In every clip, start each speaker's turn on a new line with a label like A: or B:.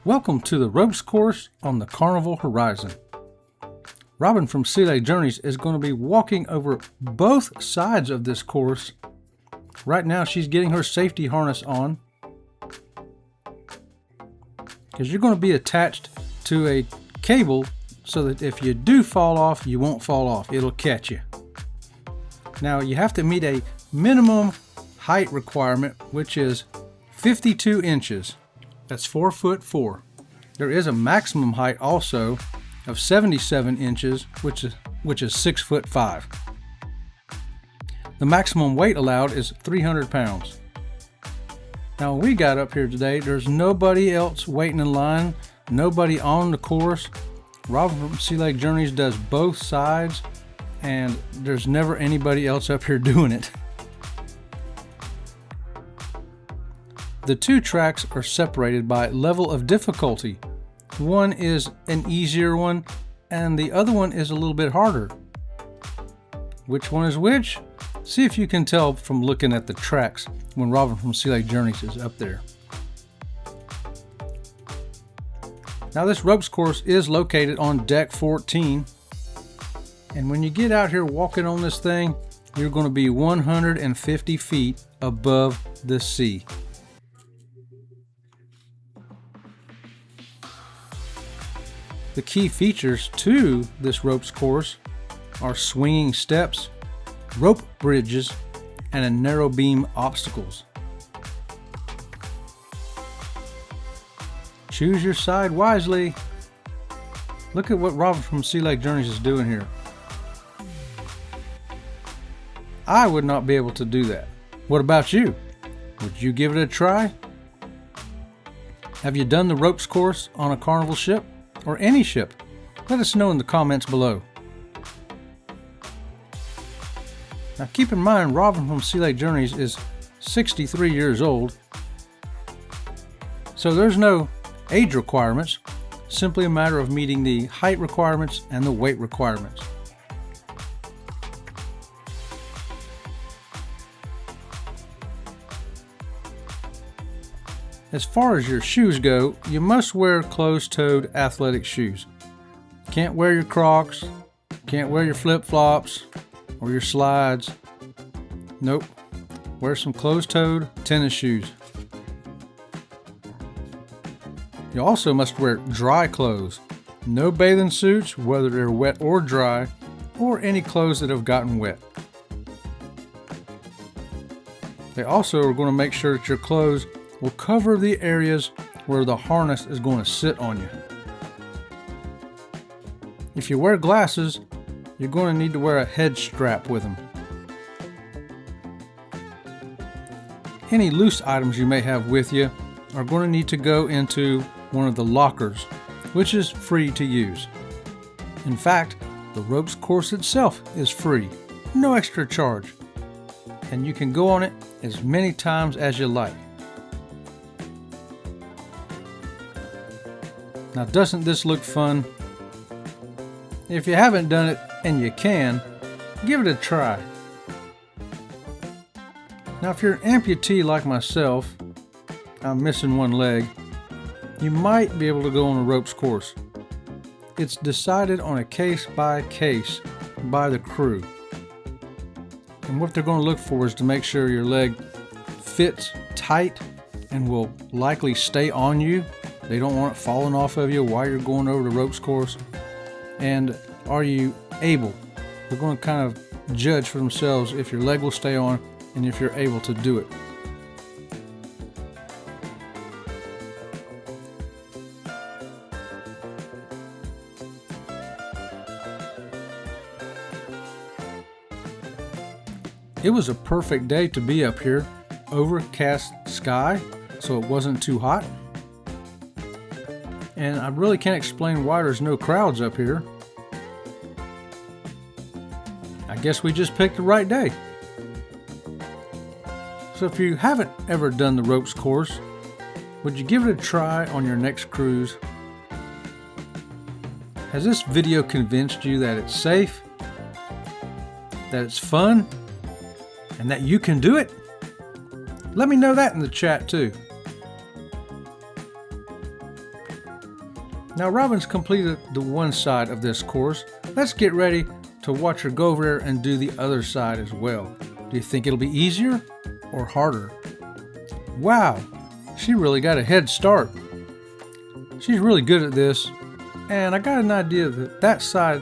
A: Welcome to the ropes course on the Carnival Horizon. Robin from Sea Lake Journeys is going to be walking over both sides of this course. Right now she's getting her safety harness on because you're going to be attached to a cable so that if you do fall off, you won't fall off. It'll catch you. Now you have to meet a minimum height requirement, which is 52 inches. That's 4'4". There is a maximum height also of 77 inches, which is 6'5". The maximum weight allowed is 300 pounds. Now when we got up here today, there's nobody else waiting in line, nobody on the course. Robin from Sea Lake Journeys does both sides, and there's never anybody else up here doing it. The two tracks are separated by level of difficulty. One is an easier one, and the other one is a little bit harder. Which one is which? See if you can tell from looking at the tracks when Robin from Sea Lake Journeys is up there. Now this ropes course is located on deck 14. And when you get out here walking on this thing, you're going to be 150 feet above the sea. The key features to this ropes course are swinging steps, rope bridges, and a narrow beam obstacles. Choose your side wisely. Look at what Robin from Sea Lake Journeys is doing here. I would not be able to do that. What about you? Would you give it a try? Have you done the ropes course on a Carnival ship? Or any ship? Let us know in the comments below. Now keep in mind, Robin from Sea Lake Journeys is 63 years old, so there's no age requirements, simply a matter of meeting the height requirements and the weight requirements. As far as your shoes go, you must wear closed-toed athletic shoes. Can't wear your Crocs, can't wear your flip-flops or your slides. Nope, wear some closed-toed tennis shoes. You also must wear dry clothes. No bathing suits, whether they're wet or dry, or any clothes that have gotten wet. They also are going to make sure that your clothes will cover the areas where the harness is going to sit on you. If you wear glasses, you're going to need to wear a head strap with them. Any loose items you may have with you are going to need to go into one of the lockers, which is free to use. In fact, the ropes course itself is free, no extra charge, and you can go on it as many times as you like. Now, doesn't this look fun? If you haven't done it, and you can, give it a try. Now, if you're an amputee like myself, I'm missing one leg, you might be able to go on a ropes course. It's decided on a case by case by the crew. And what they're going to look for is to make sure your leg fits tight and will likely stay on you. They don't want it falling off of you while you're going over the ropes course. And are you able? They're going to kind of judge for themselves if your leg will stay on and if you're able to do it. It was a perfect day to be up here. Overcast sky, so it wasn't too hot. And I really can't explain why there's no crowds up here. I guess we just picked the right day. So if you haven't ever done the ropes course, would you give it a try on your next cruise? Has this video convinced you that it's safe, that it's fun, and that you can do it? Let me know that in the chat too. Now Robin's completed the one side of this course. Let's get ready to watch her go over there and do the other side as well. Do you think it'll be easier or harder? Wow, she really got a head start. She's really good at this, and I got an idea that that side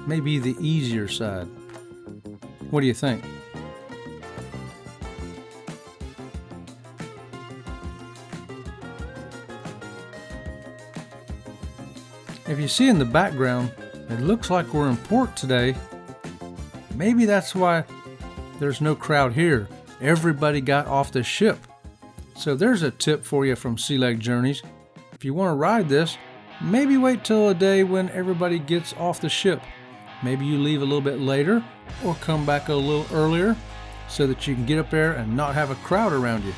A: may be the easier side. What do you think? If you see in the background, it looks like we're in port today. Maybe that's why there's no crowd here. Everybody got off the ship. So there's a tip for you from Sea Lake Journeys. If you want to ride this, maybe wait till a day when everybody gets off the ship. Maybe you leave a little bit later or come back a little earlier so that you can get up there and not have a crowd around you.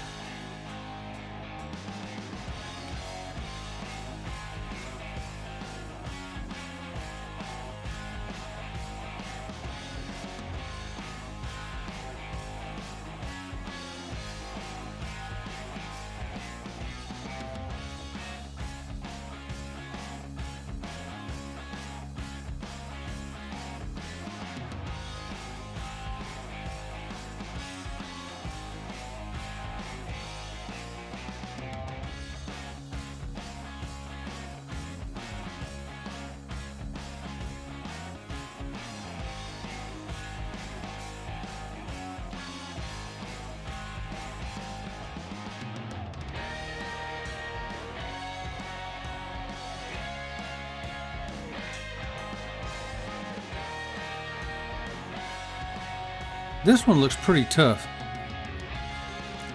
A: This one looks pretty tough.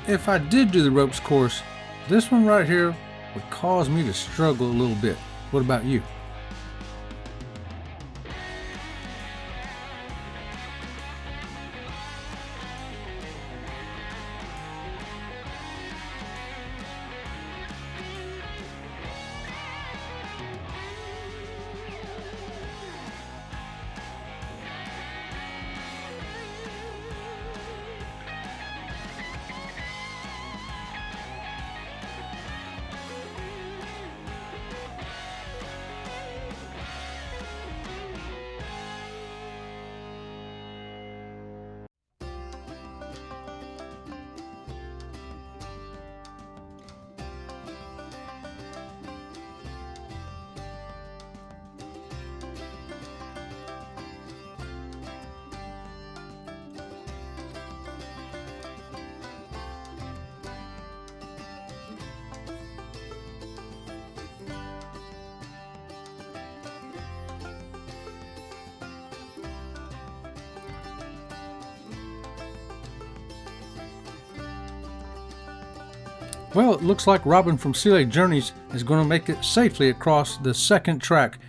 A: If I did do the ropes course, this one right here would cause me to struggle a little bit. What about you? Well, it looks like Robin from Sea Lake Journeys is going to make it safely across the second track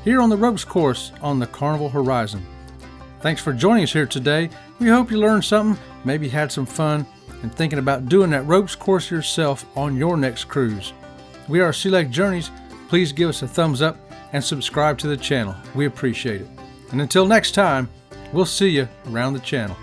A: here on the ropes course on the Carnival Horizon. Thanks for joining us here today. We hope you learned something, maybe had some fun, and thinking about doing that ropes course yourself on your next cruise. We are Sea Lake Journeys. Please give us a thumbs up and subscribe to the channel. We appreciate it. And until next time, we'll see you around the channel.